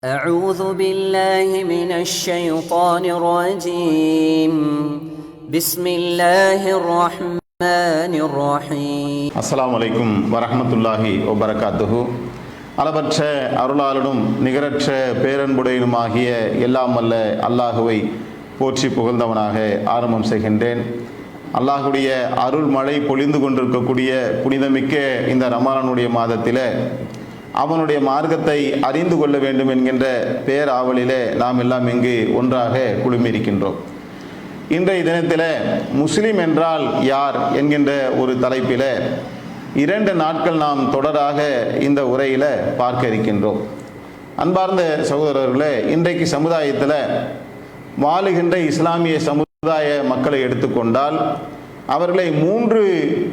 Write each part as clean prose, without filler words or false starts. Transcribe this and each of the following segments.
أعوذ بالله من الشيطان الرجيم بسم الله الرحمن الرحيم அஸ்ஸலாமு அலைக்கும் வரஹ்மத்துல்லாஹி வபரகாத்துஹு. அளவற்ற அருளாளனும் நிகரற்ற பேரன்புடையனுமாகிய எல்லாம் வல்ல அல்லாஹுவை போற்றி புகழ்ந்தவனாக ஆரம்பம் செய்கின்றேன். அல்லாஹுடைய அருள் மழை பொழிந்து கொண்டிருக்கக்கூடிய புனிதமிக்க இந்த ரமலானுடைய மாதத்தில் அவனுடைய மார்க்கத்தை அறிந்து கொள்ள வேண்டும் என்கின்ற பேராவலிலே நாம் எல்லாம் இங்கு ஒன்றாக குழுமியிருக்கின்றோம். இன்றைய தினத்தில் முஸ்லிம் என்றால் யார் என்கின்ற ஒரு தலைப்பில் 2 நாட்கள் நாம் தொடராக இந்த உரையில் பார்க்க இருக்கின்றோம். அன்பார்ந்த சகோதரர்களே, இன்றைக்கு சமுதாயத்தில் வாழுகின்ற இஸ்லாமிய சமுதாய மக்களை எடுத்துக்கொண்டால் அவர்களை 3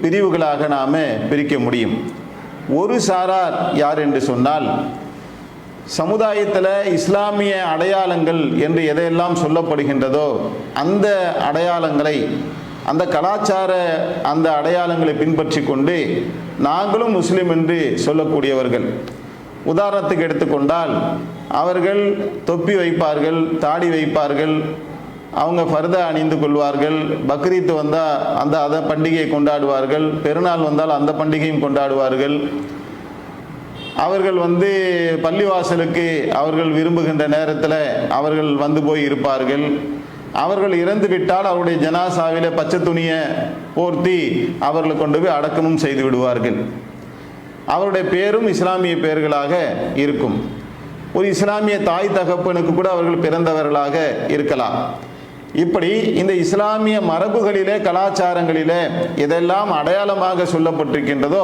பிரிவுகளாக நாம் பிரிக்க முடியும். ஒரு சாரார் யார் என்று சொன்னால், சமுதாயத்தில் இஸ்லாமிய அடையாளங்கள் என்று எதையெல்லாம் சொல்லப்படுகின்றதோ அந்த அடையாளங்களை, அந்த கலாச்சார அந்த அடையாளங்களை பின்பற்றி கொண்டு நாங்களும் முஸ்லீம் என்று சொல்லக்கூடியவர்கள். உதாரணத்துக்கு எடுத்துக்கொண்டால் அவர்கள் தொப்பி வைப்பார்கள், தாடி வைப்பார்கள், அவங்க ஃபர்தா அணிந்து கொள்வார்கள், பக்ரீத் வந்தால் அந்த பண்டிகையை கொண்டாடுவார்கள், பெருநாள் வந்தால் அந்த பண்டிகையும் கொண்டாடுவார்கள். அவர்கள் பள்ளிவாசலுக்கு அவர்கள் விரும்புகின்ற நேரத்தில் அவர்கள் போய் இருப்பார்கள். அவர்கள் இறந்து விட்டால் அவருடைய ஜனாசாவில பச்சை துணியை போர்த்தி அவர்களை கொண்டு போய் அடக்கமும் செய்து விடுவார்கள். அவருடைய பேரும் இஸ்லாமிய பெயர்களாக இருக்கும். ஒரு இஸ்லாமிய தாய் தகப்பனுக்கு கூட அவர்கள் பிறந்தவர்களாக இருக்கலாம். இப்படி இந்த இஸ்லாமிய மரபுகளிலே, கலாச்சாரங்களிலே எதெல்லாம் அடையாளமாக சொல்லப்பட்டிருக்கின்றதோ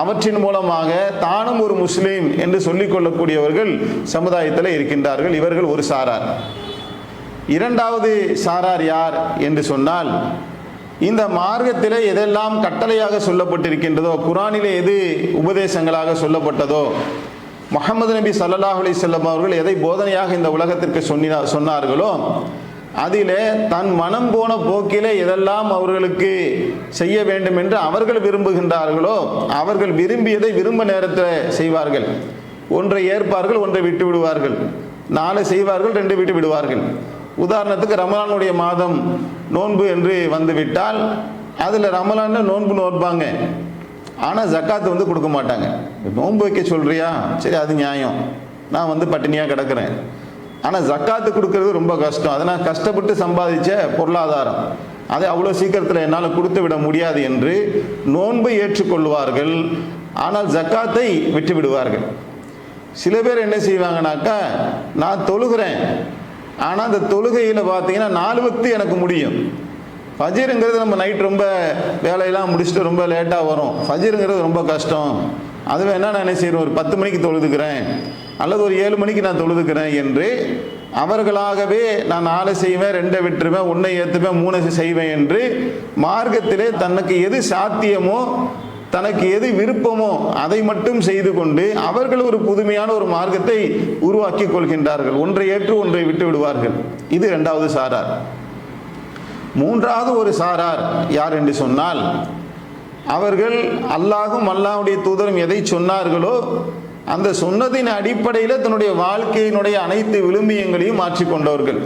அவற்றின் மூலமாக தானும் ஒரு முஸ்லீம் என்று சொல்லிக் கொள்ளக்கூடியவர்கள் சமுதாயத்தில் இருக்கின்றார்கள். இவர்கள் ஒரு சாரார். இரண்டாவது சாரார் யார் என்று சொன்னால், இந்த மார்க்கத்திலே எதெல்லாம் கட்டளையாக சொல்லப்பட்டிருக்கின்றதோ, குர்ஆனிலே எது உபதேசங்களாக சொல்லப்பட்டதோ, முஹம்மது நபி ஸல்லல்லாஹு அலைஹி வஸல்லம் அவர்கள் எதை போதனையாக இந்த உலகத்திற்கு சொன்னார்களோ அதிலே தன் மனம் போன போக்கிலே எதெல்லாம் அவர்களுக்கு செய்ய வேண்டும் என்று அவர்கள் விரும்புகின்றார்களோ அவர்கள் விரும்பியதை விரும்ப நேரத்தில் செய்வார்கள். ஒன்றை ஏற்பார்கள், ஒன்றை விட்டு விடுவார்கள். 4 செய்வார்கள், 2 விட்டு விடுவார்கள். உதாரணத்துக்கு ரமலானுடைய மாதம் நோன்பு என்று வந்துவிட்டால் அதில் ரமலானில் நோன்பு நோற்பாங்க, ஆனால் ஜக்காத்து கொடுக்க மாட்டாங்க. நோன்பு வைக்க சொல்கிறியா, சரி அது நியாயம், நான் பட்டினியாக கிடக்கிறேன், ஆனால் ஜக்காத்து கொடுக்கறது ரொம்ப கஷ்டம், அதை நான் கஷ்டப்பட்டு சம்பாதிச்ச பொருளாதாரம், அதை அவ்வளோ சீக்கிரத்தில் என்னால் கொடுத்து விட முடியாது என்று நோன்பை ஏற்றுக்கொள்வார்கள், ஆனால் ஜக்காத்தை விட்டு விடுவார்கள். சில பேர் என்ன செய்வாங்கனாக்கா, நான் தொழுகிறேன், ஆனால் அந்த தொழுகையில் பார்த்தீங்கன்னா 4 வக்து எனக்கு முடியும். ஃபஜ்ருங்கிறது நம்ம நைட் ரொம்ப வேலையெல்லாம் முடிச்சுட்டு ரொம்ப லேட்டாக வரும். ஃபஜ்ருங்கிறது ரொம்ப கஷ்டம், அது வேணா நான் என்ன செய்கிறேன், ஒரு 10 மணிக்கு தொழுதுக்கிறேன் அல்லது ஒரு 7 மணிக்கு நான் தொழுதுக்கிறேன் என்று அவர்களாகவே நான் 4 செய்வேன், 2 விட்டுருவேன், 1 ஏற்றுவேன், 3 செய்வேன் என்று மார்க்கத்திலே தனக்கு எது சாத்தியமோ, தனக்கு எது விருப்பமோ அதை மட்டும் செய்து கொண்டு அவர்கள் ஒரு புதுமையான ஒரு மார்க்கத்தை உருவாக்கி கொள்கின்றார்கள். ஒன்றை ஏற்று ஒன்றை விட்டு விடுவார்கள். இது 2வது சாரார். 3வது ஒரு சாரார் யார் என்று சொன்னால், அவர்கள் அல்லாஹும் அல்லாஹ்வுடைய தூதரும் எதை சொன்னார்களோ அந்த சொன்னதின் அடிப்படையில் தன்னுடைய வாழ்க்கையினுடைய அனைத்து விழுமியங்களையும் மாற்றிக்கொண்டவர்கள்.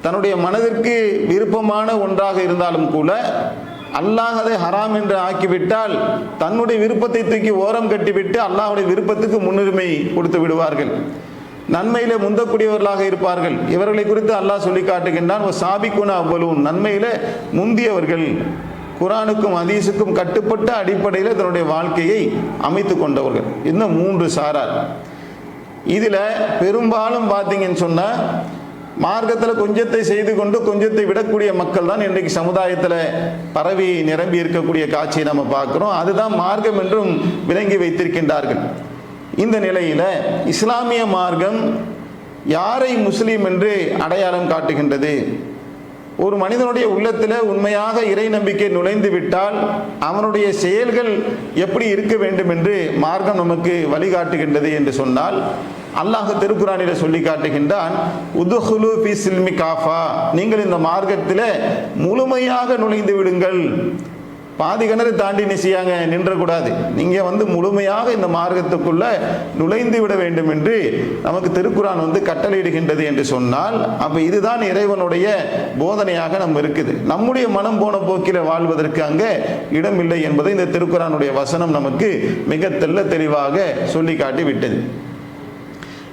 தன்னுடைய மனதிற்கு விருப்பமான ஒன்றாக இருந்தாலும் கூட அல்லாஹ் அதை ஹராம் என்று ஆக்கிவிட்டால் தன்னுடைய விருப்பத்தை தூக்கி ஓரம் கட்டிவிட்டு அல்லாஹ்வுடைய விருப்பத்துக்கு முன்னுரிமை கொடுத்து விடுவார்கள். நன்மையில முந்தக்கூடியவர்களாக இருப்பார்கள். இவர்களை குறித்து அல்லாஹ் சொல்லி காட்டுகின்றான், சாபிக்குனா அவ்வளவும், நன்மையில முந்தியவர்கள், குர்ஆனுக்கும் ஹதீஸுக்கும் கட்டுப்பட்ட அடிப்படையில் தன்னுடைய வாழ்க்கையை அமைத்து கொண்டவர்கள். இந்த 3 சாரார். இதில் பெரும்பாலும் பார்த்தீங்கன்னு சொன்னால் மார்க்கத்தில் கொஞ்சத்தை செய்து கொண்டு கொஞ்சத்தை விடக்கூடிய மக்கள் தான் இன்றைக்கு சமுதாயத்தில் பரவி நிரம்பி இருக்கக்கூடிய காட்சியை நம்ம பார்க்குறோம். அதுதான் மார்க்கம் என்றும் விளங்கி வைத்திருக்கின்றார்கள். இந்த நிலையில் இஸ்லாமிய மார்க்கம் யாரை முஸ்லீம் என்று அடையாளம் காட்டுகின்றது? ஒரு மனிதனுடைய உள்ளத்தில் உண்மையாக இறை நம்பிக்கை நுழைந்து விட்டால் அவனுடைய செயல்கள் எப்படி இருக்க வேண்டும் என்று மார்க்கம் நமக்கு வழிகாட்டுகின்றது என்று சொன்னால், அல்லாஹ் திருக்குர்ஆனிலே சொல்லி காட்டுகின்றான், உதுஹுலு ஃபீ சில்மி காஃபா, நீங்கள் இந்த மார்க்கத்தில் முழுமையாக நுழைந்து விடுங்கள். பாதி கிணறு தாண்டி நிச்சயாங்க நின்றக்கூடாது. நீங்கள் முழுமையாக இந்த மார்க்கத்துக்குள்ள நுழைந்து விட வேண்டும் என்று நமக்கு திருக்குரான் கட்டளையிடுகின்றது என்று சொன்னால், அப்போ இதுதான் இறைவனுடைய போதனையாக நம்ம இருக்குது. நம்முடைய மனம் போன போக்கில் வாழ்வதற்கு அங்கே இடமில்லை என்பதை இந்த திருக்குரானுடைய வசனம் நமக்கு மிக தெளிவாக சொல்லி காட்டி விட்டது.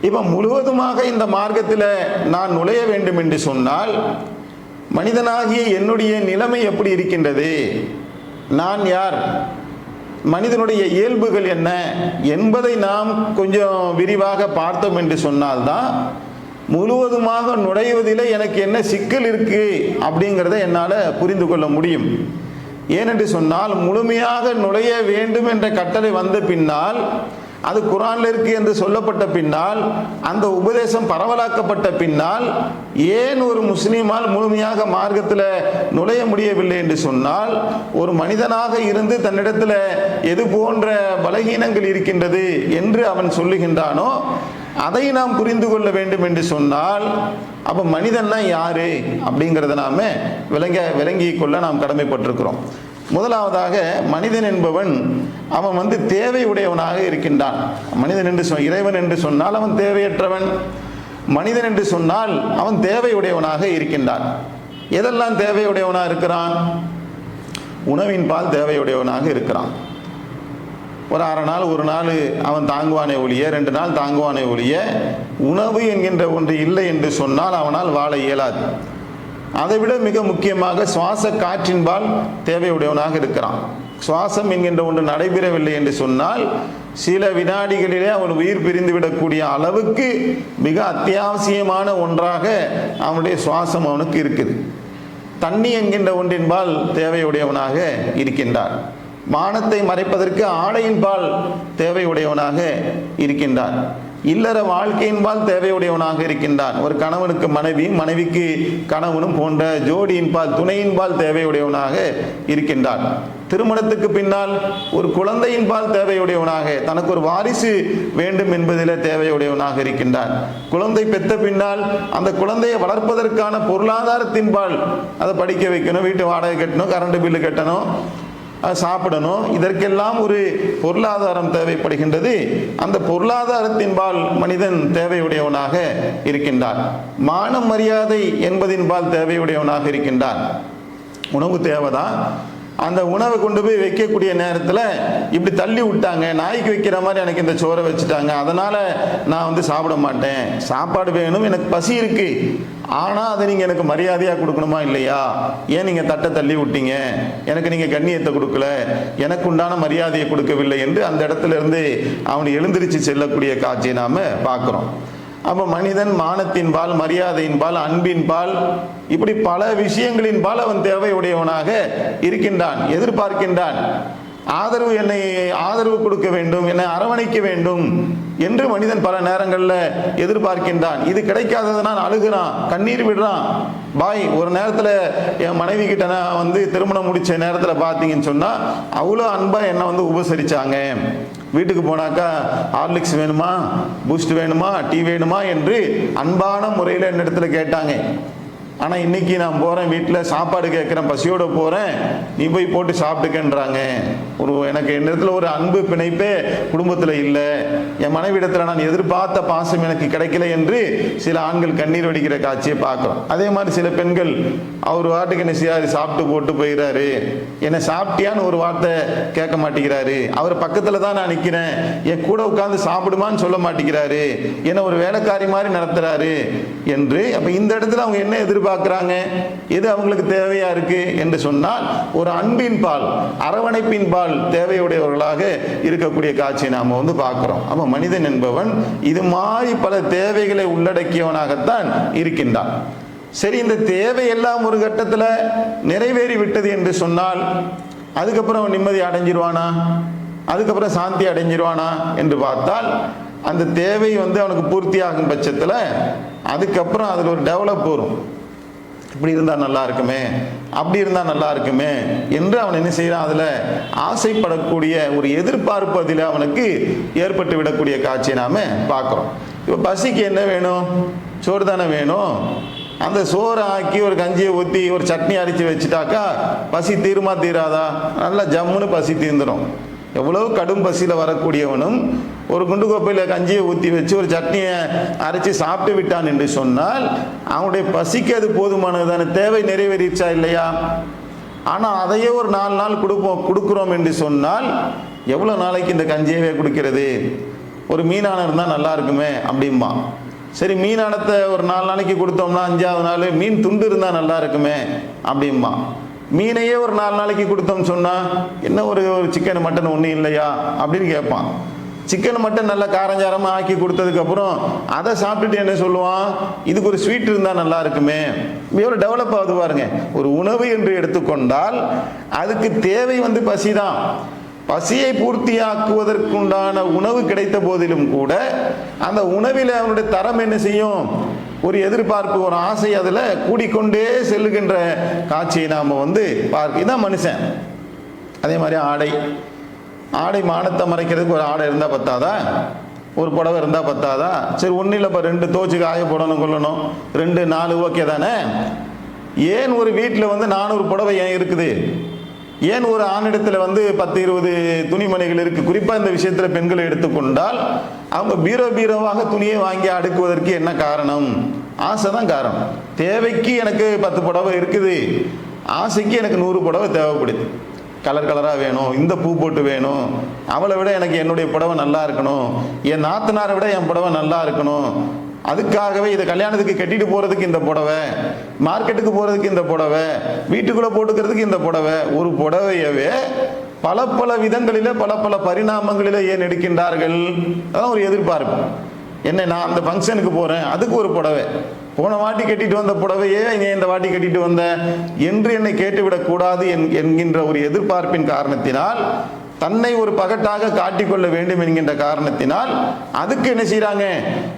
இப்போ முழுவதுமாக இந்த மார்க்கத்தில் நான் நுழைய வேண்டும் என்று சொன்னால், மனிதனாகிய என்னுடைய நிலைமை எப்படி இருக்கின்றது, நான் யார், மனிதனுடைய இயல்புகள் என்ன என்பதை நாம் கொஞ்சம் விரிவாக பார்த்தோம் என்று சொன்னால்தான் முழுவதுமாக நுழைவதில் எனக்கு என்ன சிக்கல் இருக்கு அப்படிங்கிறத என்னால் புரிந்து கொள்ள முடியும். ஏனென்று சொன்னால், முழுமையாக நுழைய வேண்டும் என்ற கட்டளை வந்த பின்னால், அது குர்ஆன்ல இருக்கு என்று சொல்லப்பட்ட பின்னால், அந்த உபதேசம் பரவலாக்கப்பட்ட பின்னால், ஏன் ஒரு முஸ்லீமால் முழுமையாக மார்க்கத்தில் நுழைய முடியவில்லை என்று சொன்னால், ஒரு மனிதனாக இருந்து தன்னிடத்தில் எது போன்ற பலகீனங்கள் இருக்கின்றது என்று அவன் சொல்லுகின்றானோ அதை நாம் புரிந்து கொள்ள வேண்டும் என்று சொன்னால், அப்போ மனிதன்னா யாரு அப்படிங்கிறத நாம விளங்கி கொள்ள நாம் கடமைப்பட்டிருக்கிறோம். முதலாவதாக, மனிதன் என்பவன் அவன் தேவை உடையவனாக இருக்கின்றான். மனிதன் என்று இறைவன் என்று சொன்னால் அவன் தேவையற்றவன். மனிதன் என்று சொன்னால் அவன் தேவையுடையவனாக இருக்கின்றான். எதெல்லாம் தேவையுடையவனாக இருக்கிறான்? உணவின் பால் தேவையுடையவனாக இருக்கிறான். ஒரு அரை நாள் ஒரு நாள் அவன் தாங்குவானே ஒழிய, 2 நாள் தாங்குவானே ஒழிய, உணவு என்கின்ற ஒன்று இல்லை என்று சொன்னால் அவனால் வாழ இயலாது. அதைவிட மிக முக்கியமாக சுவாச காற்றின்பால் தேவையுடையவனாக இருக்கிறான். சுவாசம் என்கின்ற ஒன்று நடைபெறவில்லை என்று சொன்னால் சில வினாடிகளிலே அவன் உயிர் பிரிந்து விடக்கூடிய அளவுக்கு மிக அத்தியாவசியமான ஒன்றாக அவனுடைய சுவாசம் அவனுக்கு இருக்குது. தண்ணி என்கின்ற ஒன்றின்பால் தேவையுடையவனாக இருக்கின்றான். மானத்தை மறைப்பதற்கு ஆடையின்பால் தேவையுடையவனாக இருக்கின்றான். இல்லற வாழ்க்கையின்பால் தேவையுடையவனாக இருக்கின்றான். ஒரு கணவனுக்கு மனைவி, மனைவிக்கு கணவனும் போன்ற ஜோடியின்பால், துணையின்பால் தேவையுடையவனாக இருக்கின்றான். திருமணத்துக்கு பின்னால் ஒரு குழந்தையின்பால் தேவையுடையவனாக, தனக்கு ஒரு வாரிசு வேண்டும் என்பதில் தேவையுடையவனாக இருக்கின்றான். குழந்தை பெற்ற பின்னால் அந்த குழந்தையை வளர்ப்பதற்கான பொருளாதாரத்தின்பால், அதை படிக்க வைக்கணும், வீட்டு வாடகை கட்டணும், கரண்ட் பில்லு கட்டணும், சாப்பிடணும், இதற்கெல்லாம் ஒரு பொருளாதாரம் தேவைப்படுகின்றது. அந்த பொருளாதாரத்தின்பால் மனிதன் தேவையுடையவனாக இருக்கின்றான். மான மரியாதை என்பதின்பால் தேவையுடையவனாக இருக்கின்றான். உணவு தேவைதான். அந்த உணவை கொண்டு போய் வைக்கக்கூடிய நேரத்தில் இப்படி தள்ளி விட்டாங்க, நாய்க்கு வைக்கிற மாதிரி எனக்கு இந்த சோறை வச்சுட்டாங்க, அதனால் நான் சாப்பிட மாட்டேன். சாப்பாடு வேணும், எனக்கு பசி இருக்கு, ஆனால் அதை நீங்கள் எனக்கு மரியாதையாக கொடுக்கணுமா இல்லையா? ஏன் நீங்கள் தட்டை தள்ளி விட்டீங்க, எனக்கு நீங்கள் கண்ணியத்தை கொடுக்கல, எனக்கு உண்டான மரியாதையை கொடுக்கவில்லை என்று அந்த இடத்துல இருந்து அவனை எழுந்திருச்சு செல்லக்கூடிய காட்சியை நாம் பார்க்குறோம். அப்போ மனிதன் மானத்தின்பால், மரியாதையின்பால், அன்பின்பால், இப்படி பல விஷயங்களின்பால் அவன் தேவையுடையவனாக இருக்கின்றான், எதிர்பார்க்கின்றான். என்னை ஆதரவு கொடுக்க வேண்டும், என்னை அரவணைக்க வேண்டும் என்று மனிதன் பல நேரங்களில் எதிர்பார்க்கின்றான். இது கிடைக்காததுனால் அழுகிறான், கண்ணீர் விடுறான். பாய், ஒரு நேரத்தில் என் மனைவி கிட்ட நான் திருமணம் முடிச்ச நேரத்தில் பார்த்தீங்கன்னு சொன்னால் அவ்வளோ அன்பா என்னை உபசரிச்சாங்க. வீட்டுக்கு போனாக்கா ஹார்லிக்ஸ் வேணுமா, பூஸ்ட் வேணுமா, டீ வேணுமா என்று அன்பான முறையில் என்னிடத்துல கேட்டாங்க. ஆனால் இன்னைக்கு நான் போகிறேன், வீட்டில் சாப்பாடு கேட்குறேன், பசியோடு போகிறேன், நீ போய் போட்டு சாப்பிட்டுக்கன்றாங்க. எனக்கு என்னிடத்துல ஒரு அன்பு பிணைப்பே குடும்பத்தில் இல்லை, என் மனைவிடத்தில் நான் எதிர்பார்த்த பாசம் எனக்கு கிடைக்கல என்று சில ஆண்கள் கண்ணீர் வடிக்கிற காட்சியை பார்க்குறோம். அதே மாதிரி சில பெண்கள் அவர் வாட்டுக்கு என்ன செய்யாரு, சாப்பிட்டு போட்டு போயிடுறாரு, என்னை சாப்பிட்டியான்னு ஒரு வார்த்தை கேட்க மாட்டேங்கிறாரு, அவர் பக்கத்தில் தான் நான் நிற்கிறேன், என் கூட உட்காந்து சாப்பிடுமான்னு சொல்ல மாட்டேங்கிறாரு, என்னை ஒரு வேலைக்காரி மாதிரி நடத்துறாரு என்று. அப்போ இந்த இடத்துல அவங்க என்ன எதிர்பார்க்குறாங்க, எது அவங்களுக்கு தேவையா இருக்கு என்று சொன்னால் ஒரு அன்பின் பால், அரவணைப்பின் பால் தேவையுடையவர்களாக இருக்கக்கூடிய காட்சியை நாம் பார்க்கிறோம். அப்ப மனிதன் என்பவன் இது மாதிரி பல தேவைகளை உள்ளடக்கியவனாகத்தான் இருக்கின்றான். சரி, இந்த தேவையெல்லாம் ஒரு கட்டத்தில் நிறைவேறி விட்டது என்று சொன்னால் அதுக்கப்புறம் அவன் நிம்மதி அடைஞ்சிருவானா, அதுக்கப்புறம் சாந்தி அடைஞ்சிருவானா என்று பார்த்தால், அந்த தேவை அவனுக்கு பூர்த்தியாகும் பட்சத்தில் அதுக்கப்புறம் அதில் ஒரு டெவலப் வரும். இப்படி இருந்தால் நல்லா இருக்குமே, அப்படி இருந்தால் நல்லா இருக்குமே என்று அவன் என்ன செய்யறான், அதில் ஆசைப்படக்கூடிய ஒரு எதிர்பார்ப்பு அதில் அவனுக்கு ஏற்பட்டு விடக்கூடிய காட்சியை நாம் பார்க்குறோம். இப்போ பசிக்கு என்ன வேணும், சோறு தானே வேணும். அந்த சோறை ஆக்கி ஒரு கஞ்சியை ஊற்றி ஒரு சட்னி அரைச்சி வச்சுட்டாக்கா பசி தீருமா தீராதா? நல்லா ஜம்முன்னு பசி தீர்ந்துடும். எவ்வளவு கடும் பசியில் வரக்கூடியவனும் ஒரு குண்டு கோப்பையில் கஞ்சியை ஊற்றி வச்சு ஒரு சட்னியை அரைச்சி சாப்பிட்டு விட்டான் என்று சொன்னால் அவனுடைய பசிக்கு அது போதுமானதுதானே, தேவை நிறைவேறிச்சா இல்லையா? ஆனால் அதையே ஒரு 4 நாள் கொடுக்குறோம் என்று சொன்னால் எவ்வளோ நாளைக்கு இந்த கஞ்சியவே கொடுக்கிறது? ஒரு மீனானம் இருந்தால் நல்லா இருக்குமே அப்படிம்பா. சரி, மீனானத்தை ஒரு 4 நாளைக்கு கொடுத்தோம்னா 5ஆவது நாள் மீன் துண்டு இருந்தால் நல்லா இருக்குமே அப்படிம்பா. மீனையே ஒரு 4 நாளைக்கு கொடுத்தோம்னு சொன்னால் என்ன ஒரு சிக்கன் மட்டன் ஒன்றும் இல்லையா அப்படின்னு கேட்பான். சிக்கன் மட்டன் நல்லா காரஞ்சாரமாக ஆக்கி கொடுத்ததுக்கப்புறம் அதை சாப்பிட்டுட்டு என்ன சொல்லுவான், இதுக்கு ஒரு ஸ்வீட் இருந்தால் நல்லா இருக்குமே. எவ்வளோ டெவலப் ஆகுது பாருங்க. ஒரு உணவு என்று எடுத்துக்கொண்டால் அதுக்கு தேவை பசி தான். பசியை பூர்த்தியாக்குவதற்குண்டான உணவு கிடைத்த போதிலும் கூட அந்த உணவில் அவனுடைய தரம் என்ன செய்யும், ஒரு எதிர்பார்ப்பு, ஒரு ஆசை அதில் கூடிக்கொண்டே செல்லுகின்ற காட்சியை நாம் பார்க்க. இதான் மனுஷன். அதே மாதிரி ஆடை மானத்தை மறைக்கிறதுக்கு ஒரு ஆடை இருந்தால் பத்தாதா? ஒரு புடவை இருந்தால் பத்தாதா? சரி, ஒன்றும் இல்லை, இப்போ 2 தோச்சு காய போடணும் கொள்ளணும், 2 4 ஓகே தானே? ஏன் ஒரு வீட்டில் 400 புடவை ஏன் இருக்குது? ஏன் ஒரு ஆணிடத்தில் 10 20 துணிமணிகள் இருக்குது? குறிப்பாக இந்த விஷயத்தில் பெண்களை எடுத்துக்கொண்டால் அவங்க பீரோவாக துணியை வாங்கி அடுக்குவதற்கு என்ன காரணம்? ஆசை தான் காரணம். தேவைக்கு எனக்கு 10 புடவை இருக்குது, ஆசைக்கு எனக்கு 100 புடவை தேவைப்படுது. கலர் கலராக வேணும், இந்த பூ போட்டு வேணும், அவளை விட எனக்கு என்னுடைய புடவை நல்லா இருக்கணும், என் நாத்தனாரை விட என் புடவை நல்லா இருக்கணும், அதுக்காகவே இதை கல்யாணத்துக்கு கட்டிட்டு போகிறதுக்கு இந்த புடவை, மார்க்கெட்டுக்கு போகிறதுக்கு இந்த புடவை, வீட்டுக்குள்ளே போட்டுக்கிறதுக்கு இந்த புடவை. ஒரு புடவையவே பல விதங்களில் பல பரிணாமங்களில் ஏன் எடுக்கின்றார்கள்? அதான் ஒரு எதிர்பார்ப்பு. என்ன, நான் அந்த ஃபங்க்ஷனுக்கு போகிறேன், அதுக்கு ஒரு புடவை, போன வாட்டி கட்டிட்டு வந்த புடவையே இந்த வாட்டி கட்டிட்டு வந்த என்று என்னை கேட்டுவிடக்கூடாது என்கின்ற ஒரு எதிர்பார்ப்பின் காரணத்தினால், தன்னை ஒரு பகட்டாக காட்டிக்கொள்ள வேண்டும் என்கின்ற காரணத்தினால் அதுக்கு என்ன செய்கிறாங்க,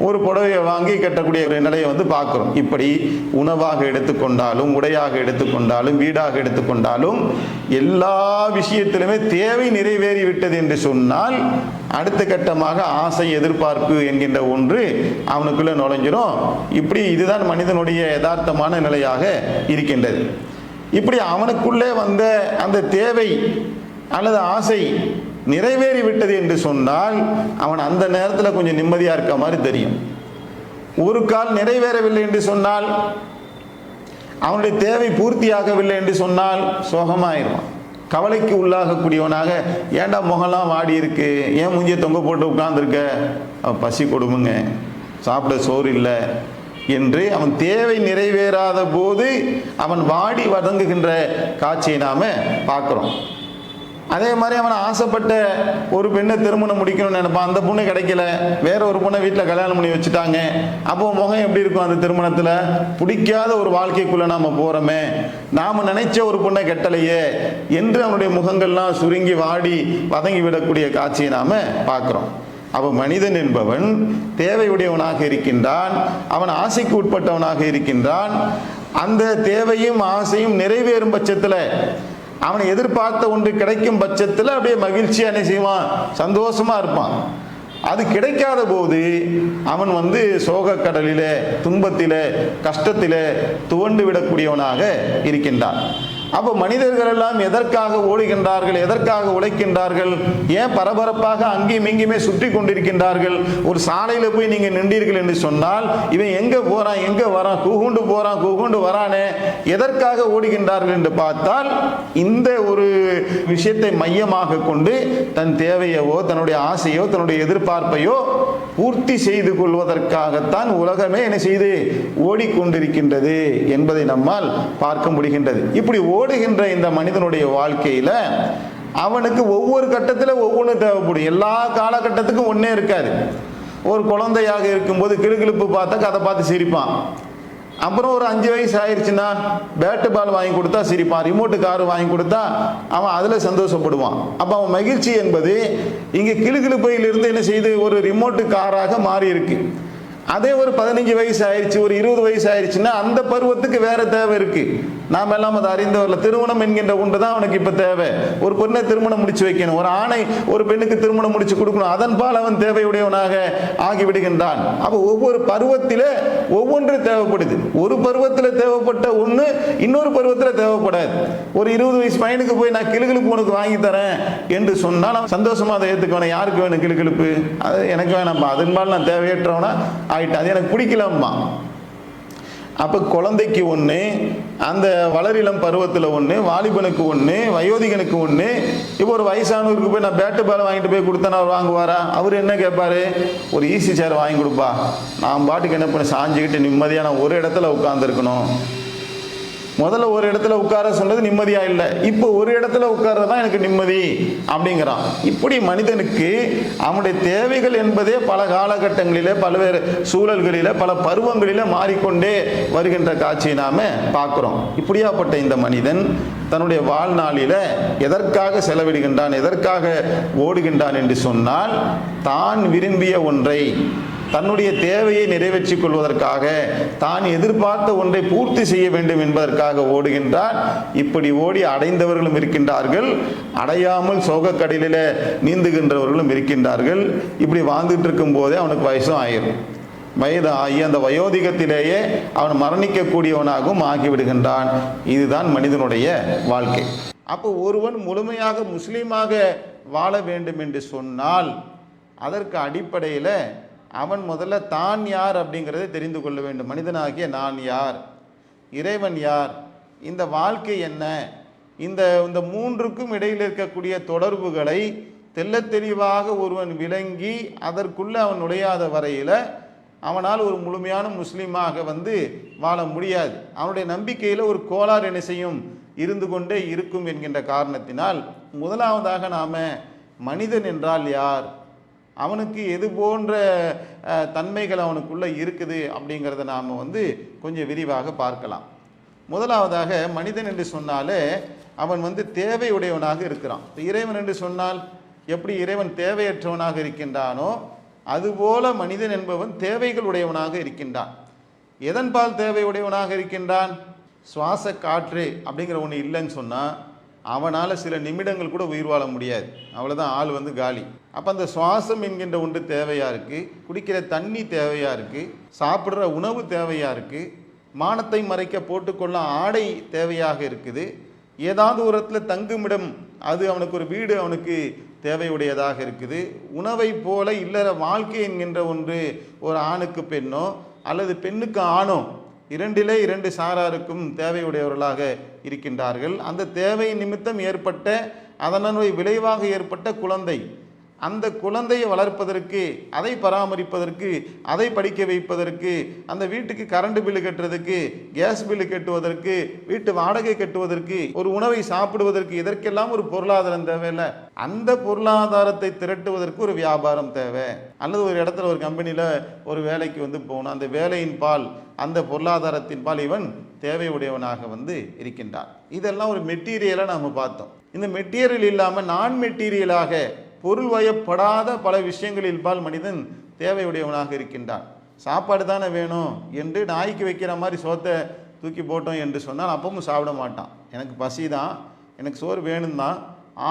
ஒரு புடவையை வாங்கி கட்டக்கூடிய ஒரு நிலையை பார்க்குறோம். இப்படி உணவாக எடுத்துக்கொண்டாலும், உடையாக எடுத்துக்கொண்டாலும், வீடாக எடுத்துக்கொண்டாலும் எல்லா விஷயத்திலுமே தேவை நிறைவேறிவிட்டது என்று சொன்னால் அடுத்த கட்டமாக ஆசை, எதிர்பார்ப்பு என்கின்ற ஒன்று அவனுக்குள்ள நுழைஞ்சிரும். இப்படி இதுதான் மனிதனுடைய யதார்த்தமான நிலையாக இருக்கின்றது. இப்படி அவனுக்குள்ளே வந்த அந்த தேவை அல்லது ஆசை நிறைவேறிவிட்டது என்று சொன்னால் அவன் அந்த நேரத்தில் கொஞ்சம் நிம்மதியாக இருக்க மாதிரி தெரியும். ஒரு கால் நிறைவேறவில்லை என்று சொன்னால், அவனுடைய தேவை பூர்த்தியாகவில்லை என்று சொன்னால் சோகமாயிருவான், கவலைக்கு உள்ளாகக்கூடியவனாக, ஏண்டா முகம்லாம் வாடி இருக்கு, ஏன் மூஞ்சியை தொங்க போட்டு உட்கார்ந்துருக்க, பசி கொடுமுங்க, சாப்பிட சோறு இல்லை என்று அவன் தேவை நிறைவேறாத போது அவன் வாடி வதங்குகின்ற காட்சியை நாம் பார்க்குறோம். அதே மாதிரி அவன் ஆசைப்பட்ட ஒரு பெண்ணை திருமணம் முடிக்கணும்னு நினைப்பான், அந்த பொண்ணு கிடைக்கல, வேற ஒரு பொண்ணை வீட்டில் கல்யாணம் பண்ணி வச்சுட்டாங்க. அப்போ முகம் எப்படி இருக்கும் அந்த திருமணத்தில்? பிடிக்காத ஒரு வாழ்க்கைக்குள்ளே நாம் போகிறோமே, நாம் நினைச்ச ஒரு பொண்ணை கெட்டலையே என்று அவனுடைய முகங்கள்லாம் சுருங்கி வாடி வதங்கி விடக்கூடிய காட்சியை நாம் பார்க்குறோம். அப்போ மனிதன் என்பவன் தேவையுடையவனாக இருக்கின்றான், அவன் ஆசைக்கு உட்பட்டவனாக இருக்கின்றான். அந்த தேவையும் ஆசையும் நிறைவேறும் பட்சத்தில், அவனை எதிர்பார்த்த ஒன்று கிடைக்கும் பட்சத்தில் அப்படியே மகிழ்ச்சியாக என்ன செய்வான், சந்தோஷமா இருப்பான். அது கிடைக்காத போது அவன் சோகக்கடலிலே, துன்பத்திலே, கஷ்டத்திலே துவண்டு விடக்கூடியவனாக இருக்கின்றான். அப்போ மனிதர்கள் எல்லாம் எதற்காக ஓடுகின்றார்கள், எதற்காக உழைக்கின்றார்கள், ஏன் பரபரப்பாக அங்கேயும் இங்கேயுமே சுற்றி கொண்டிருக்கின்றார்கள்? ஒரு சாலையில் போய் நீங்கள் நின்றீர்கள் என்று சொன்னால் இவன் எங்கே போகிறான், எங்கே வரான், கூகுண்டு போகிறான், கூகுண்டு வரானே, எதற்காக ஓடுகின்றார்கள் என்று பார்த்தால் இந்த ஒரு விஷயத்தை மையமாக கொண்டு தன் தேவையவோ, தன்னுடைய ஆசையோ, தன்னுடைய எதிர்பார்ப்பையோ பூர்த்தி செய்து கொள்வதற்காகத்தான் உலகமே என்ன செய்து ஓடிக்கொண்டிருக்கின்றது என்பதை நம்மால் பார்க்க முடிகின்றது. இப்படி ஓடுகின்ற இந்த மனிதனுடைய வாழ்க்கையில அவனுக்கு ஒவ்வொரு கட்டத்தில் ஒவ்வொன்று தேவைப்படும். எல்லா காலகட்டத்துக்கும் ஒன்னே இருக்காது. ஒரு குழந்தையாக இருக்கும்போது கிளுகிளுப்பு பார்த்தா கதை பார்த்து சிரிப்பான். அப்புறம் ஒரு 5 வயசு ஆயிடுச்சுன்னா பேட்டு பால் வாங்கி கொடுத்தா சிரிப்பான், ரிமோட்டு கார் வாங்கி கொடுத்தா அவன் அதில் சந்தோஷப்படுவான். அப்போ அவன் மகிழ்ச்சி என்பது இங்கே கிளுகிளுப்பையிலிருந்து என்ன செய்து ஒரு ரிமோட்டு காராக மாறி இருக்கு. அதே ஒரு 15 வயசு ஆயிடுச்சு, ஒரு 20 வயசு ஆயிடுச்சுன்னா அந்த பருவத்துக்கு வேற தேவை இருக்கு. நாம் எல்லாம் அதை அறிந்தவர்கள். திருமணம் என்கின்ற ஒன்று தான் அவனுக்கு இப்போ தேவை. ஒரு பெண்ணை திருமணம் முடிச்சு வைக்கணும், ஒரு ஆணை ஒரு பெண்ணுக்கு திருமணம் முடிச்சு கொடுக்கணும், அதன் பால் அவன் தேவையுடையவனாக ஆகிவிடுகின்றான். அப்போ ஒவ்வொரு பருவத்தில் ஒவ்வொன்று தேவைப்படுது. ஒரு பருவத்தில் தேவைப்பட்ட ஒன்று இன்னொரு பருவத்தில் தேவைப்படாது. ஒரு 20 வயசு பையனுக்கு போய் நான் கிளுகிழுப்பு உனக்கு வாங்கி தரேன் என்று சொன்னால் அவன் சந்தோஷமா அதை ஏற்றுக்க வேணாம். யாருக்கு வேணும் கிளுகிழுப்பு? அது எனக்கு வேணாம்ப்பா, அதன் பால் நான் தேவையற்றவனா ஆயிட்டேன், அது எனக்கு பிடிக்கலம்மா. அப்போ குழந்தைக்கு ஒன்று, அந்த வளரிளம் பருவத்தில் ஒன்று, வாலிபனுக்கு ஒன்று, வயோதிகனுக்கு ஒன்று. இப்போ ஒரு வயசானவருக்கு போய் நான் பேட்டு பால் வாங்கிட்டு போய் கொடுத்தேன்னா அவர் வாங்குவாரா? அவர் என்ன கேட்பாரு? ஒரு ஈஸி சேர் வாங்கி கொடுப்பா, நான் பாட்டுக்கு என்ன பண்ண சாஞ்சிக்கிட்டு நிம்மதியாக நான் ஒரு இடத்துல உட்காந்துருக்கணும். முதல்ல ஒரு இடத்துல உட்கார சொன்னது நிம்மதியா இல்லை, இப்போ ஒரு இடத்துல உட்கார்றதான் எனக்கு நிம்மதி அப்படிங்கிறான். இப்படி மனிதனுக்கு அவனுடைய தேவைகள் என்பதே பல காலகட்டங்களிலே, பல்வேறு சூழல்களிலே, பல பருவங்களிலே மாறிக்கொண்டே வருகின்ற காட்சியை நாம பார்க்கிறோம். இப்படியாப்பட்ட இந்த மனிதன் தன்னுடைய வாழ்நாளில எதற்காக செலவிடுகின்றான், எதற்காக ஓடுகின்றான் என்று சொன்னால், தான் விரும்பிய ஒன்றை, தன்னுடைய தேவையை நிறைவேற்றிக் கொள்வதற்காக, தான் எதிர்பார்த்த ஒன்றை பூர்த்தி செய்ய வேண்டும் என்பதற்காக ஓடுகின்றான். இப்படி ஓடி அடைந்தவர்களும் இருக்கின்றார்கள், அடையாமல் சோகக்கடலில் நீந்துகின்றவர்களும் இருக்கின்றார்கள். இப்படி வாழ்ந்துட்டு இருக்கும் போதே அவனுக்கு வயசும் ஆயிரும். வயது ஆகி அந்த வயோதிகத்திலேயே அவன் மரணிக்கக்கூடியவனாகவும் ஆகிவிடுகின்றான். இதுதான் மனிதனுடைய வாழ்க்கை. அப்போ ஒருவன் முழுமையாக முஸ்லீமாக வாழ வேண்டும் என்று சொன்னால் அதற்கு அடிப்படையில் அவன் முதல்ல தான் யார் அப்படிங்கிறதை தெரிந்து கொள்ள வேண்டும். மனிதனாகிய நான் யார், இறைவன் யார், இந்த வாழ்க்கை என்ன, இந்த மூன்றுக்கும் இடையில் இருக்கக்கூடிய தொடர்புகளை தெள்ளத் தெளிவாக ஒருவன் விளங்கி அதற்குள்ள அவன் நுழையாத வரையில் அவனால் ஒரு முழுமையான முஸ்லீமாக வாழ முடியாது. அவனுடைய நம்பிக்கையில் ஒரு கோளாறு என்ன செய்யும், இருந்து கொண்டே இருக்கும் என்கின்ற காரணத்தினால் முதலாவதாக நாம் மனிதன் என்றால் யார், அவனுக்கு எது போன்ற தன்மைகள் அவனுக்குள்ளே இருக்குது அப்படிங்கிறத நாம் கொஞ்சம் விரிவாக பார்க்கலாம். முதலாவதாக மனிதன் என்று சொன்னாலே அவன் தேவையுடையவனாக இருக்கிறான். இறைவன் என்று சொன்னால் எப்படி இறைவன் தேவையற்றவனாக இருக்கின்றானோ அதுபோல மனிதன் என்பவன் தேவைகள் உடையவனாக இருக்கின்றான். எதன்பால் தேவையுடையவனாக இருக்கின்றான்? சுவாச காற்று அப்படிங்கிற ஒன்று இல்லைன்னு சொன்னால் அவனால் சில நிமிடங்கள் கூட உயிர் வாழ முடியாது, அவ்வளோதான், ஆள் காலி. அப்போ அந்த சுவாசம் என்கின்ற ஒன்று தேவையாக இருக்குது, குடிக்கிற தண்ணி தேவையாக இருக்குது, சாப்பிட்ற உணவு தேவையாக இருக்குது, மானத்தை மறைக்க போட்டுக்கொள்ள ஆடை தேவையாக இருக்குது, ஏதாவது ஒரு இடத்துல தங்குமிடம், அது அவனுக்கு ஒரு வீடு அவனுக்கு தேவையுடையதாக இருக்குது. உணவை போல இல்லற வாழ்க்கை என்கின்ற ஒன்று ஒரு ஆணுக்கு பெண்ணோ அல்லது பெண்ணுக்கு ஆணோ இரண்டிலே இரண்டு சாராருக்கும் தேவையுடையவர்களாக இருக்கின்றார்கள். அந்த தேவை நிமித்தம் ஏற்பட்ட அதனுடைய விளைவாக ஏற்பட்ட குழந்தை, அந்த குழந்தையை வளர்ப்பதற்கு, அதை பராமரிப்பதற்கு, அதை படிக்க வைப்பதற்கு, அந்த வீட்டுக்கு கரண்ட் பில்லு கட்டுறதுக்கு, கேஸ் பில்லு கட்டுவதற்கு, வீட்டு வாடகை கட்டுவதற்கு, ஒரு உணவை சாப்பிடுவதற்கு, இதற்கெல்லாம் ஒரு பொருளாதாரம் தேவையில்லை. அந்த பொருளாதாரத்தை திரட்டுவதற்கு ஒரு வியாபாரம் தேவை. அல்லது ஒரு இடத்துல ஒரு கம்பெனியில் ஒரு வேலைக்கு போகணும், அந்த வேலையின் பால், அந்த பொருளாதாரத்தின் பால் இவன் தேவையுடையவனாக இருக்கின்றான். இதெல்லாம் ஒரு மெட்டீரியலாக நாம் பார்த்தோம். இந்த மெட்டீரியல் இல்லாமல் நான் மெட்டீரியலாக பொருள் வயப்படாத பல விஷயங்களில் பால் மனிதன் தேவையுடையவனாக இருக்கின்றான். சாப்பாடு தானே வேணும் என்று நாய்க்கு வைக்கிற மாதிரி சோத்தை தூக்கி போட்டோம் என்று சொன்னால் அப்பவும் சாப்பிட மாட்டான். எனக்கு பசி தான், எனக்கு சோறு வேணும் தான்,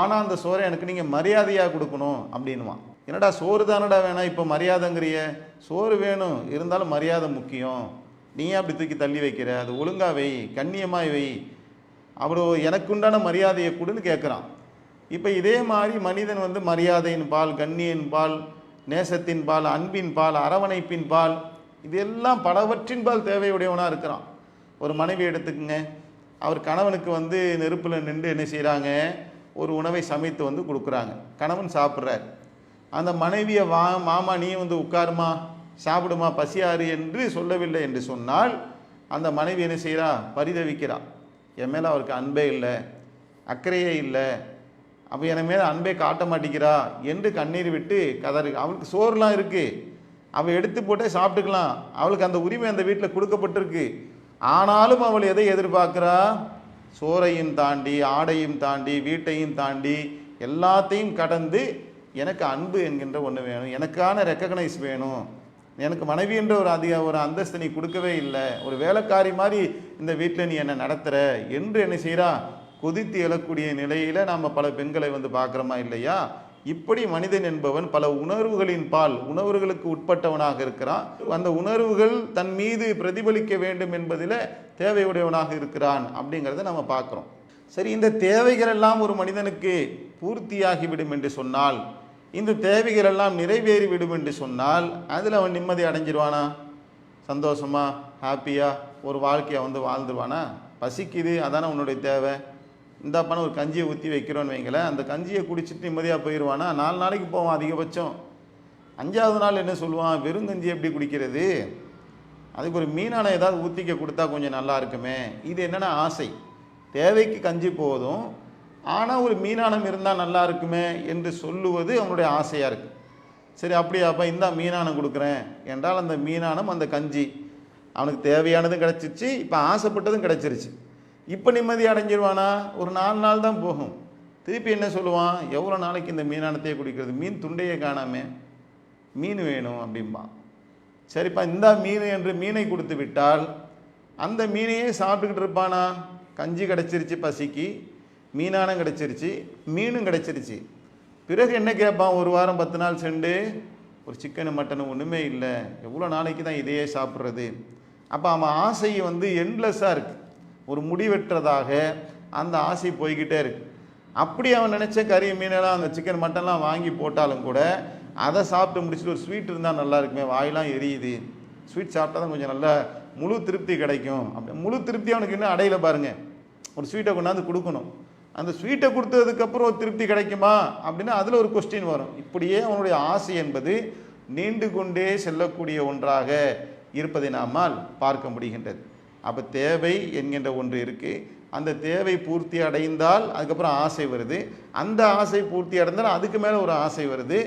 ஆனால் அந்த சோறை எனக்கு நீங்கள் மரியாதையாக கொடுக்கணும் அப்படின்வான். என்னடா சோறு தானடா வேணாம், இப்போ மரியாதைங்கிறிய? சோறு வேணும், இருந்தாலும் மரியாதை முக்கியம், நீ அப்படி தூக்கி தள்ளி வைக்கிற, அது ஒழுங்காக வை, கண்ணியமாய் வை, அவ்வளோ எனக்குண்டான மரியாதையை கொடுன்னு கேட்குறான். இப்போ இதே மாதிரி மனிதன் மரியாதையின் பால், கண்ணியின் பால், நேசத்தின் பால், அன்பின் பால், அரவணைப்பின் பால், இதெல்லாம் பலவற்றின் பால் தேவையுடையவனாக இருக்கிறான். ஒரு மனைவி எடுத்துக்குங்க, அவர் கணவனுக்கு நெருப்பில் நின்று என்ன செய்கிறாங்க, ஒரு உணவை சமைத்து கொடுக்குறாங்க, கணவன் சாப்பிட்றார். அந்த மனைவியை மாமா நீ உட்காருமா, சாப்பிடுமா, பசியாறு என்று சொல்லவில்லை என்று சொன்னால் அந்த மனைவி என்ன செய்கிறா, பரிதவிக்கிறா, என் மேலே அவருக்கு அன்பே இல்லை, அக்கறையே இல்லை, அப்போ என் மேலே அன்பே காட்ட மாட்டேங்கிறா என்று கண்ணீர் விட்டு கதறு. அவளுக்கு சோறுலாம் இருக்குது, அவள் எடுத்து போட்டே சாப்பிட்டுக்கலாம், அவளுக்கு அந்த உரிமை அந்த வீட்டில் கொடுக்கப்பட்டிருக்கு. ஆனாலும் அவள் எதை எதிர்பார்க்குறா? சோறையும் தாண்டி, ஆடையும் தாண்டி, வீட்டையும் தாண்டி, எல்லாத்தையும் கடந்து எனக்கு அன்பு என்கின்ற ஒன்று வேணும், எனக்கான ரெக்கக்னைஸ் வேணும், எனக்கு மனைவி என்ற ஒரு அந்தஸ்து நீ கொடுக்கவே இல்லை, ஒரு வேலைக்காரி மாதிரி இந்த வீட்டில் நீ என்னை நடத்துகிற என்று என்ன செய்கிறா கொதித்து எழக்கூடிய நிலையில் நாம் பல பெண்களை வந்து பார்க்குறோமா இல்லையா? இப்படி மனிதன் என்பவன் பல உணர்வுகளின் பால் உணர்வுகளுக்கு உட்பட்டவனாக இருக்கிறான். அந்த உணர்வுகள் தன் மீது பிரதிபலிக்க வேண்டும் என்பதில் தேவையுடையவனாக இருக்கிறான் அப்படிங்கிறத நம்ம பார்க்குறோம். சரி, இந்த தேவைகள் எல்லாம் ஒரு மனிதனுக்கு பூர்த்தியாகிவிடும் என்று சொன்னால், இந்த தேவைகள் எல்லாம் நிறைவேறிவிடும் என்று சொன்னால் அதில் அவன் நிம்மதி அடைஞ்சிருவானா? சந்தோஷமா ஹாப்பியா ஒரு வாழ்க்கையை வந்து வாழ்ந்துருவானா? பசிக்குது, அதானே உன்னுடைய தேவை, இந்த பணம் ஒரு கஞ்சியை ஊற்றி வைக்கிறோன்னு வைங்களேன், அந்த கஞ்சியை குடிச்சிட்டு நிம்மதியாக போயிடுவானா? 4 நாளைக்கு போவான் அதிகபட்சம். 5ஆவது நாள் என்ன சொல்லுவான், வெறும் கஞ்சி எப்படி குடிக்கிறது, அதுக்கு ஒரு மீனான ஏதாவது ஊற்றிக்க கொடுத்தா கொஞ்சம் நல்லா இருக்குமே. இது என்னென்னா ஆசை. தேவைக்கு கஞ்சி போதும், ஆனால் ஒரு மீனானம் இருந்தால் நல்லா இருக்குமே என்று சொல்லுவது அவனுடைய ஆசையாக இருக்குது. சரி, அப்படியா, அப்போ இந்த மீனானம் கொடுக்குறேன் என்றால் அந்த மீனானம் அந்த கஞ்சி அவனுக்கு தேவையானதும் கிடச்சிருச்சு, இப்போ ஆசைப்பட்டதும் கிடச்சிருச்சு. இப்போ நிம்மதி அடைஞ்சிருவானா? ஒரு 4 நாள் தான் போகும். திருப்பி என்ன சொல்லுவான், எவ்வளோ நாளைக்கு இந்த மீனானத்தையே குடிக்கிறது, மீன் துண்டையே காணாமே, மீன் வேணும் அப்படிம்பான். சரிப்பா, இந்த மீன் என்று மீனை கொடுத்து விட்டால் அந்த மீனையே சாப்பிட்டுக்கிட்டு இருப்பானா? கஞ்சி கிடச்சிருச்சு, பசிக்கு மீனானம் கிடச்சிருச்சு, மீனும் கிடச்சிருச்சு. பிறகு என்ன கேட்பான், ஒரு வாரம் 10 நாள் சென்று ஒரு சிக்கனு மட்டனு ஒன்றுமே இல்லை, எவ்வளோ நாளைக்கு தான் இதையே சாப்பிட்றது. அப்போ அவன் ஆசை வந்து எண்ட்லெஸ்ஸாக இருக்குது, ஒரு முடிவெற்றதாக அந்த ஆசை போய்கிட்டே இருக்கு. அப்படி அவன் நினச்ச கறி மீனெல்லாம் அந்த சிக்கன் மட்டன்லாம் வாங்கி போட்டாலும் கூட அதை சாப்பிட்டு முடிச்சுட்டு ஒரு ஸ்வீட் இருந்தால் நல்லா இருக்குமே, வாயெல்லாம் எரியுது, ஸ்வீட் சாப்பிட்டா தான் கொஞ்சம் நல்லா முழு திருப்தி கிடைக்கும். அப்படி முழு திருப்தி அவனுக்கு இன்னும் அடையில பாருங்கள். ஒரு ஸ்வீட்டை கொண்டாந்து கொடுக்கணும், அந்த ஸ்வீட்டை கொடுத்ததுக்கப்புறம் ஒரு திருப்தி கிடைக்குமா அப்படின்னா அதில் ஒரு கொஸ்டின் வரும். இப்படியே அவனுடைய ஆசை என்பது நீண்டு கொண்டே செல்லக்கூடிய ஒன்றாக இருப்பதை நம்மால் பார்க்க முடிகின்றது. அப்போ தேவை என்கின்ற ஒன்று இருக்குது, அந்த தேவை பூர்த்தி அடைந்தால் அதுக்கப்புறம் ஆசை வருது, அந்த ஆசை பூர்த்தி அடைந்தால் அதுக்கு மேலே ஒரு ஆசை வருது.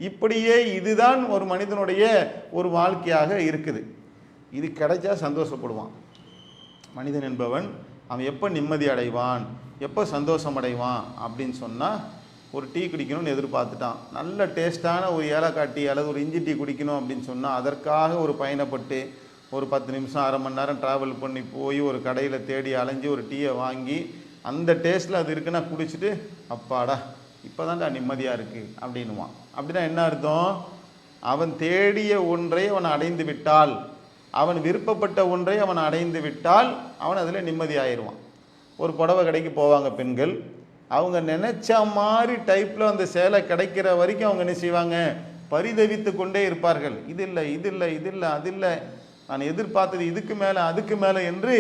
இப்படியே இதுதான் ஒரு மனிதனுடைய ஒரு வாழ்க்கையாக இருக்குது. இது கிடைச்சா சந்தோஷப்படுவான் மனிதன் என்பவன். அவன் எப்போ நிம்மதி அடைவான், எப்போ சந்தோஷம் அடைவான் அப்படின்னு சொன்னால், ஒரு டீ குடிக்கணும்னு எதிர்பார்த்துட்டான், நல்ல டேஸ்ட்டான ஒரு ஏலக்காய் டீ அல்லது ஒரு இஞ்சி டீ குடிக்கணும் அப்படின்னு சொன்னால் அதற்காக ஒரு பயணப்பட்டு ஒரு 10 நிமிஷம் 1/2 மணி நேரம் ட்ராவல் பண்ணி போய் ஒரு கடையில் தேடி அலைஞ்சி ஒரு டீயை வாங்கி அந்த டேஸ்ட்டில் அது இருக்குன்னா குடிச்சிட்டு அப்பாடா இப்போ தான்டா நிம்மதியாக இருக்குது அப்படின்னுவான். அப்படின்னா என்ன அர்த்தம், அவன் தேடிய ஒன்றை அவன் அடைந்து விட்டால், அவன் விருப்பப்பட்ட ஒன்றை அவன் அடைந்து விட்டால் அவன் அதில் நிம்மதி ஆயிடுவான். ஒரு புடவை கடைக்கு போவாங்க பெண்கள், அவங்க நினச்ச மாதிரி டைப்பில் அந்த சேலை கிடைக்கிற வரைக்கும் அவங்க என்ன செய்வாங்க, பரிதவித்து கொண்டே இருப்பார்கள். இது இல்லை, இது இல்லை, இது இல்லை, அது இல்லை, நான் எதிர்பார்த்தது இதுக்கு மேலே அதுக்கு மேலே என்று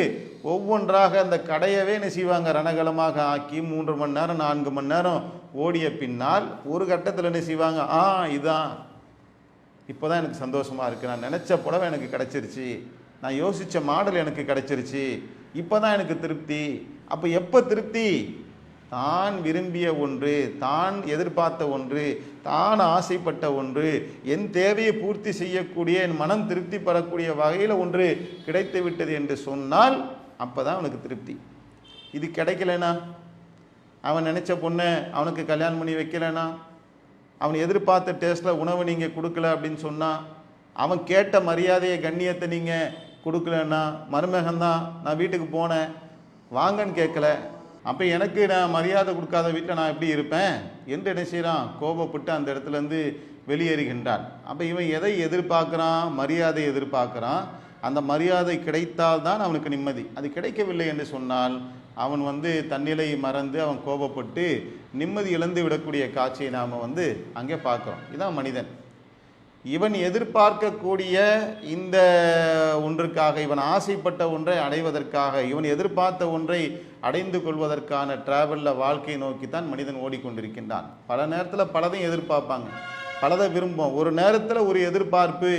ஒவ்வொன்றாக அந்த கடையவே என்ன செய்வாங்க, ரணகலமாக ஆக்கி 3 மணி நேரம் 4 மணி நேரம் ஓடிய பின்னால் ஒரு கட்டத்தில் என்ன செய்வாங்க, இதான் இப்போ தான் எனக்கு சந்தோஷமாக இருக்குது, நான் நினச்ச புடவை எனக்கு கிடச்சிருச்சு, நான் யோசித்த மாடல் எனக்கு கிடச்சிருச்சு, இப்போ தான் எனக்கு திருப்தி. அப்போ எப்போ திருப்தி, தான் விரும்பிய ஒன்று, தான் எதிர்பார்த்த ஒன்று, தான் ஆசைப்பட்ட ஒன்று, என் தேவையை பூர்த்தி செய்யக்கூடிய என் மனம் திருப்தி பெறக்கூடிய வகையில் ஒன்று கிடைத்து விட்டது என்று சொன்னால் அப்போ தான் அவனுக்கு திருப்தி. இது கிடைக்கலனா, அவன் நினச்ச பொண்ணை அவனுக்கு கல்யாணம் பண்ணி வைக்கலைனா, அவன் எதிர்பார்த்த டேஸ்ட்டில் உணவு நீங்கள் கொடுக்கல அப்படின்னு சொன்னால், அவன் கேட்ட மரியாதையை கண்ணியத்தை நீங்கள் கொடுக்கலன்னா, மருமகன்தான் நான் வீட்டுக்கு போனேன் வாங்கன்னு கேட்கல, அப்போ எனக்கு நான் மரியாதை கொடுக்காத வீட்டில் நான் எப்படி இருப்பேன் என்று என்ன செய்கிறான், கோபப்பட்டு அந்த இடத்துலேருந்து வெளியேறுகின்றான். அப்போ இவன் எதை எதிர்பார்க்குறான், மரியாதை எதிர்பார்க்குறான். அந்த மரியாதை கிடைத்தால்தான் அவனுக்கு நிம்மதி. அது கிடைக்கவில்லை என்று சொன்னால் அவன் தன்னிலை மறந்து அவன் கோபப்பட்டு நிம்மதி இழந்து விடக்கூடிய காட்சியை நாம் அங்கே பார்க்குறோம். இதுதான் மனிதன். இவன் எதிர்பார்க்கக்கூடிய இந்த ஒன்றுக்காக, இவன் ஆசைப்பட்ட ஒன்றை அடைவதற்காக, இவன் எதிர்பார்த்த ஒன்றை அடைந்து கொள்வதற்கான டிராவலில் வாழ்க்கையை நோக்கித்தான் மனிதன் ஓடிக்கொண்டிருக்கின்றான். பல நேரத்தில் பலதையும் எதிர்பார்ப்பாங்க, பலதை விரும்பும். ஒரு நேரத்தில் ஒரு எதிர்பார்ப்பு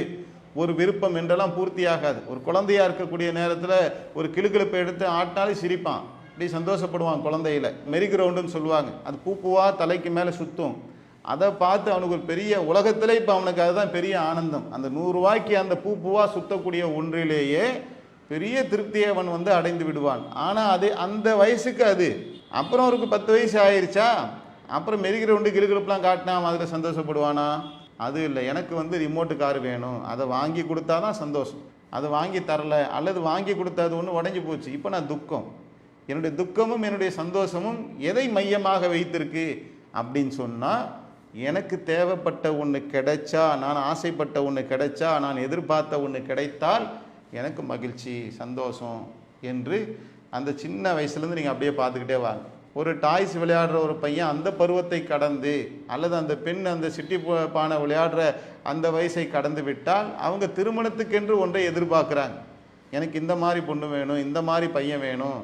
ஒரு விருப்பம் என்றெல்லாம் பூர்த்தியாகாது. ஒரு குழந்தையாக இருக்கக்கூடிய நேரத்தில் ஒரு கிளுகிழப்பை எடுத்து ஆட்டினாலே சிரிப்பான், இப்படி சந்தோஷப்படுவான். குழந்தையில மெரி கிரவுண்டுன்னு சொல்லுவாங்க, அது பூவா தலைக்கு மேலே சுற்றும். அதை பார்த்து அவனுக்கு ஒரு பெரிய உலகத்திலே இப்போ அவனுக்கு அதுதான் பெரிய ஆனந்தம். அந்த 100 ரூபாய்க்கு அந்த பூவா சுற்றக்கூடிய ஒன்றிலேயே பெரிய திருப்தியை அவன் அடைந்து விடுவான். ஆனால் அது அந்த வயசுக்கு அது. அப்புறம் அவருக்கு 10 வயசு ஆயிடுச்சா, அப்புறம் மெரி கிரவுண்டு கிளுகிழப்புலாம் காட்டினா அதில் சந்தோஷப்படுவானா? அது இல்லை, எனக்கு வந்து ரிமோட்டு கார் வேணும், அதை வாங்கி கொடுத்தா தான் சந்தோஷம். அதை வாங்கி தரல அல்லது வாங்கி கொடுத்தது ஒன்று உடஞ்சி போச்சு, இப்போ நான் துக்கம். என்னுடைய துக்கமும் என்னுடைய சந்தோஷமும் எதை மையமாக வைத்திருக்கு அப்படின்னு சொன்னால், எனக்கு தேவைப்பட்ட ஒன்று கிடைச்சா, நான் ஆசைப்பட்ட ஒன்று கிடைச்சா, நான் எதிர்பார்த்த ஒன்று கிடைத்தால் எனக்கு மகிழ்ச்சி சந்தோஷம் என்று அந்த சின்ன வயசுலேருந்து நீங்கள் அப்படியே பார்த்துக்கிட்டே வாங்க. ஒரு டாய்ஸ் விளையாடுற ஒரு பையன் அந்த பருவத்தை கடந்து, அல்லது அந்த பெண் அந்த சிட்டி பானை விளையாடுற அந்த வயசை கடந்து விட்டால் அவங்க திருமணத்துக்கென்று ஒன்றை எதிர்பார்க்குறாங்க. எனக்கு இந்த மாதிரி பொண்ணு வேணும், இந்த மாதிரி பையன் வேணும்,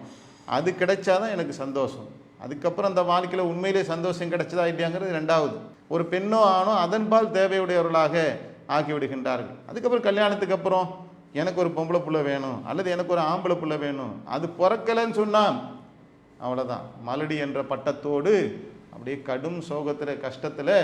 அது கிடைச்சாதான் எனக்கு சந்தோஷம். அதுக்கப்புறம் அந்த வாழ்க்கையில் உண்மையிலே சந்தோஷம் கிடைச்சதா இல்லையாங்கிறது ரெண்டாவது. ஒரு பெண்ணோ ஆணோ அதன்பால் தேவையுடையவர்களாக ஆக்கி விடுகின்றார்கள். அதுக்கப்புறம் கல்யாணத்துக்கு அப்புறம் எனக்கு ஒரு பொம்பளை புள்ள வேணும் அல்லது எனக்கு ஒரு ஆம்பளை புள்ள வேணும், அது பிறக்கலைன்னு சொன்னால் அவ்வளோதான். மலடி என்ற பட்டத்தோடு அப்படியே கடும் சோகத்தில் கஷ்டத்தில்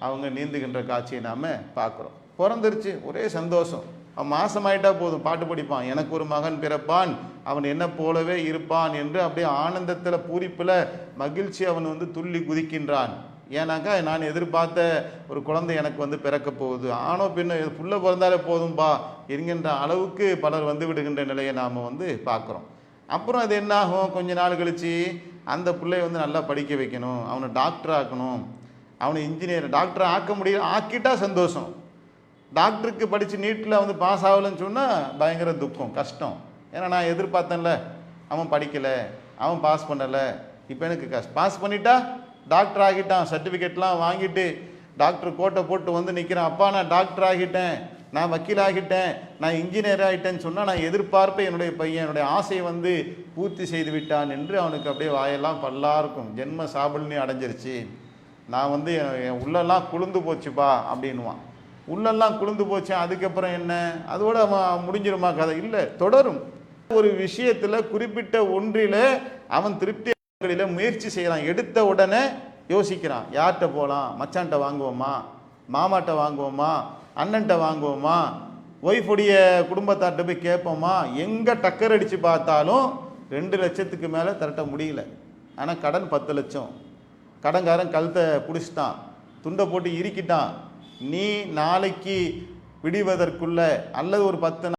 அவங்க நீந்துகின்ற காட்சியை நாம் பார்க்குறோம். பிறந்துருச்சு, ஒரே சந்தோஷம். அவன் மாசமாயிட்டா போதும், பாட்டு படிப்பான், எனக்கு ஒரு மகன் பிறப்பான், அவன் என்ன போலவே இருப்பான் என்று அப்படியே ஆனந்தத்தில் பூரிப்பில் மகிழ்ச்சி அவன் வந்து துள்ளி குதிக்கின்றான். ஏன்னாக்கா நான் எதிர்பார்த்த ஒரு குழந்தை எனக்கு வந்து பிறக்க போகுது, ஆணோ பெண்ணோ புள்ள பிறந்தாலே போதும்பா என்கின்ற அளவுக்கு பலர் வந்து விடுகின்ற நிலையை நாம் வந்து பார்க்குறோம். அப்புறம் அது என்ன ஆகும், கொஞ்ச நாள் கழித்து அந்த பிள்ளைய வந்து நல்லா படிக்க வைக்கணும், அவனை டாக்டர் ஆக்கணும், அவனை இன்ஜினியர் டாக்டர் ஆக்க முடியல, ஆக்கிட்டா சந்தோஷம். டாக்டருக்கு படித்து நீட்டில் வந்து பாஸ் ஆகலைன்னு சொன்னால் பயங்கர துக்கம் கஷ்டம். ஏன்னா நான் எதிர்பார்த்தேன்ல, அவன் படிக்கலை, அவன் பாஸ் பண்ணலை, இப்போ எனக்கு பாஸ் பண்ணிட்டா டாக்டர் ஆகிட்டான், சர்டிஃபிகேட்லாம் வாங்கிட்டு டாக்டர் கோட்டை போட்டு வந்து நிற்கிறான், அப்பா நான் டாக்டர் ஆகிட்டேன், நான் வக்கீல் ஆகிட்டேன், நான் இன்ஜினியர் ஆகிட்டேன்னு சொன்னால் நான் எதிர்பார்ப்பேன் என்னுடைய பையன் என்னுடைய ஆசையை வந்து பூர்த்தி செய்து விட்டான் என்று அவனுக்கு அப்படியே வாயெல்லாம் பல்லா இருக்கும். ஜென்ம சாபல்னு அடைஞ்சிருச்சு, நான் வந்து என் உள்ளெல்லாம் குளிர்ந்து போச்சுப்பா அப்படின்வான். உள்ளெல்லாம் குளிர்ந்து போச்சு, அதுக்கப்புறம் என்ன, அதோட அவன் முடிஞ்சிருமா கதை? இல்லை, தொடரும். ஒரு விஷயத்தில் குறிப்பிட்ட ஒன்றில் அவன் திருப்தி முயற்சி செய்கிறான், எடுத்த உடனே யோசிக்கிறான், யார்கிட்ட போகலாம், மச்சான்ட்ட வாங்குவோமா, மாமாட்ட வாங்குவோமா, அண்ணன்ட்ட வாங்குவோமா, ஒய்ஃபுடைய குடும்பத்தார்ட்ட போய் கேட்போமா, எங்கே டக்கர் அடித்து பார்த்தாலும் 2 லட்சத்துக்கு மேலே திரட்ட முடியல. ஆனால் கடன் 10 லட்சம், கடன்காரன் கழுத்தை பிடிச்சிட்டான், துண்டை போட்டு இறுக்கிட்டான். நீ நாளைக்கு விடுவதற்குள்ள அல்லது ஒரு 10